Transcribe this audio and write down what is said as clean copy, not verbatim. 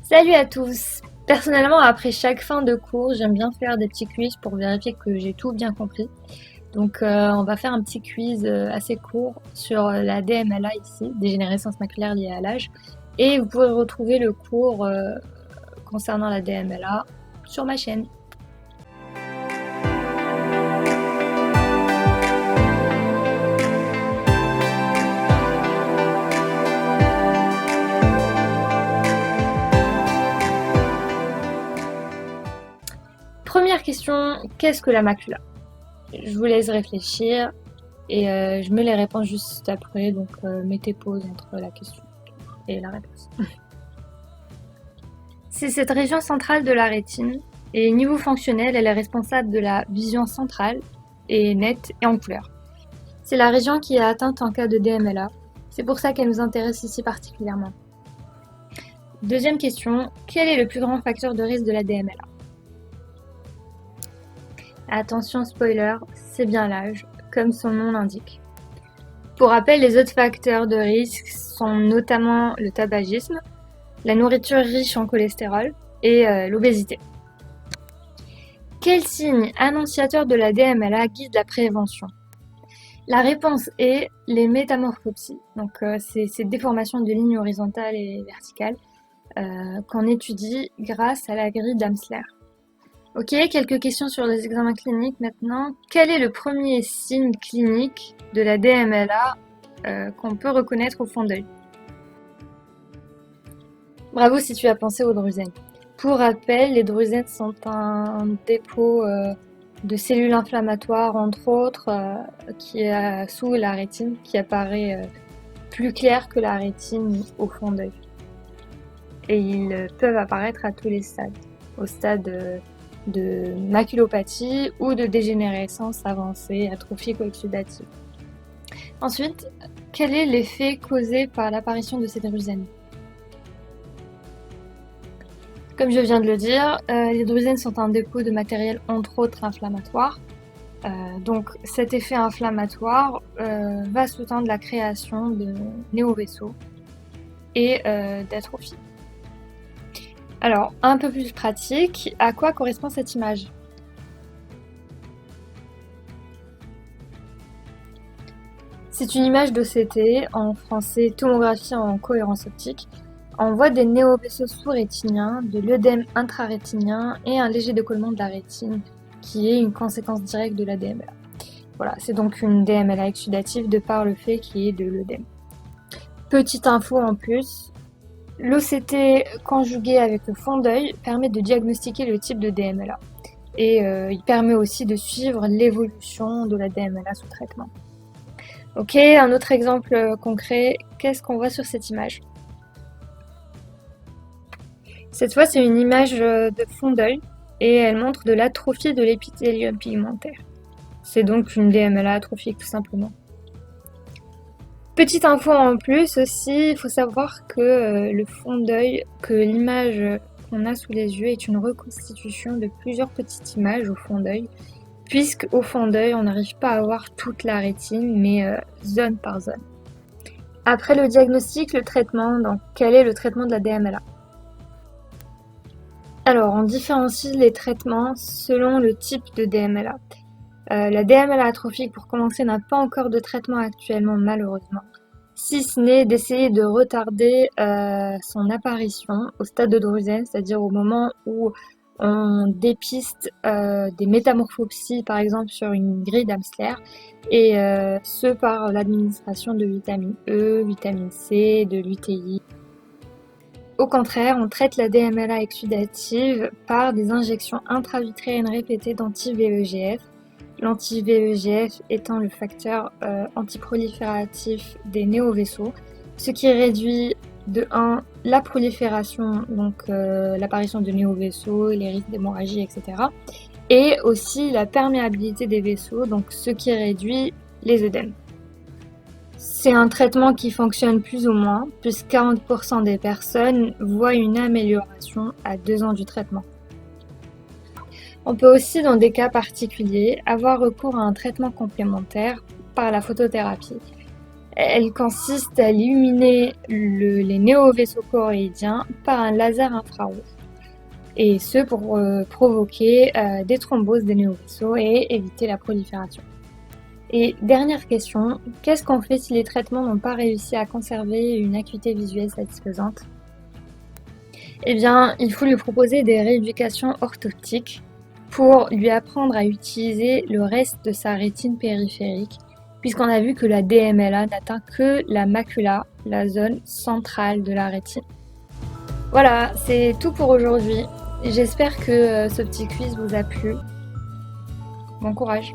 Salut à tous! Personnellement, après chaque fin de cours, j'aime bien faire des petits quiz pour vérifier que j'ai tout bien compris. Donc, on va faire un petit quiz assez court sur la DMLA ici, dégénérescence maculaire liée à l'âge. Et vous pourrez retrouver le cours concernant la DMLA sur ma chaîne. Première question, qu'est-ce que la macula? Je vous laisse réfléchir et je mets les réponses juste après, donc mettez pause entre la question et la réponse. C'est cette région centrale de la rétine et niveau fonctionnel, elle est responsable de la vision centrale et nette et en couleur. C'est la région qui est atteinte en cas de DMLA. C'est pour ça qu'elle nous intéresse ici particulièrement. Deuxième question, quel est le plus grand facteur de risque de la DMLA? Attention spoiler, c'est bien l'âge, comme son nom l'indique. Pour rappel, les autres facteurs de risque sont notamment le tabagisme, la nourriture riche en cholestérol et l'obésité. Quel signe annonciateur de la DMLA guide la prévention? La réponse est les métamorphopsies. Donc, c'est ces déformations de lignes horizontales et verticales qu'on étudie grâce à la grille d'Amsler. Ok, quelques questions sur les examens cliniques maintenant. Quel est le premier signe clinique de la DMLA qu'on peut reconnaître au fond d'œil? Bravo si tu as pensé aux drusènes. Pour rappel, les drusènes sont un dépôt de cellules inflammatoires, entre autres, qui est sous la rétine, qui apparaît plus clair que la rétine au fond d'œil. Et ils peuvent apparaître à tous les stades, au stade de maculopathie ou de dégénérescence avancée, atrophique ou exsudative. Ensuite, quel est l'effet causé par l'apparition de ces drusènes? Comme je viens de le dire, les drusènes sont un dépôt de matériel entre autres inflammatoire. Donc cet effet inflammatoire va sous-tendre la création de néovaisseaux et d'atrophie. Alors, un peu plus pratique, à quoi correspond cette image? C'est une image d'OCT, en français tomographie en cohérence optique. On voit des néovaisseaux sous-rétiniens, de l'œdème intrarétinien et un léger décollement de la rétine, qui est une conséquence directe de la DMLA. Voilà, c'est donc une DMLA exsudative de par le fait qu'il y ait de l'œdème. Petite info en plus, l'OCT conjugué avec le fond d'œil permet de diagnostiquer le type de DMLA. Et il permet aussi de suivre l'évolution de la DMLA sous traitement. Ok, un autre exemple concret, qu'est-ce qu'on voit sur cette image? Cette fois, c'est une image de fond d'œil et elle montre de l'atrophie de l'épithélium pigmentaire. C'est donc une DMLA atrophique tout simplement. Petite info en plus aussi, il faut savoir que le fond d'œil, que l'image qu'on a sous les yeux est une reconstitution de plusieurs petites images au fond d'œil, puisque au fond d'œil, on n'arrive pas à voir toute la rétine, mais zone par zone. Après le diagnostic, le traitement, donc quel est le traitement de la DMLA? Alors, on différencie les traitements selon le type de DMLA. La DMLA atrophique, pour commencer, n'a pas encore de traitement actuellement, malheureusement, si ce n'est d'essayer de retarder son apparition au stade de drusène, c'est-à-dire au moment où on dépiste des métamorphopsies, par exemple sur une grille d'Amsler, et ce par l'administration de vitamine E, vitamine C, de l'UTI. Au contraire, on traite la DMLA exsudative par des injections intravitréennes répétées d'anti-VEGF, l'anti-VEGF étant le facteur antiprolifératif des néovaisseaux, ce qui réduit de 1 la prolifération, donc l'apparition de néovaisseaux, les risques d'hémorragie, etc. Et aussi la perméabilité des vaisseaux, donc ce qui réduit les œdèmes. C'est un traitement qui fonctionne plus ou moins, puisque 40% des personnes voient une amélioration à 2 ans du traitement. On peut aussi, dans des cas particuliers, avoir recours à un traitement complémentaire par la photothérapie. Elle consiste à illuminer les néovaisseaux choroïdiens par un laser infrarouge. Et ce pour provoquer des thromboses des néovaisseaux et éviter la prolifération. Et dernière question, qu'est-ce qu'on fait si les traitements n'ont pas réussi à conserver une acuité visuelle satisfaisante? Eh bien, il faut lui proposer des rééducations orthoptiques pour lui apprendre à utiliser le reste de sa rétine périphérique, puisqu'on a vu que la DMLA n'atteint que la macula, la zone centrale de la rétine. Voilà, c'est tout pour aujourd'hui. J'espère que ce petit quiz vous a plu. Bon courage!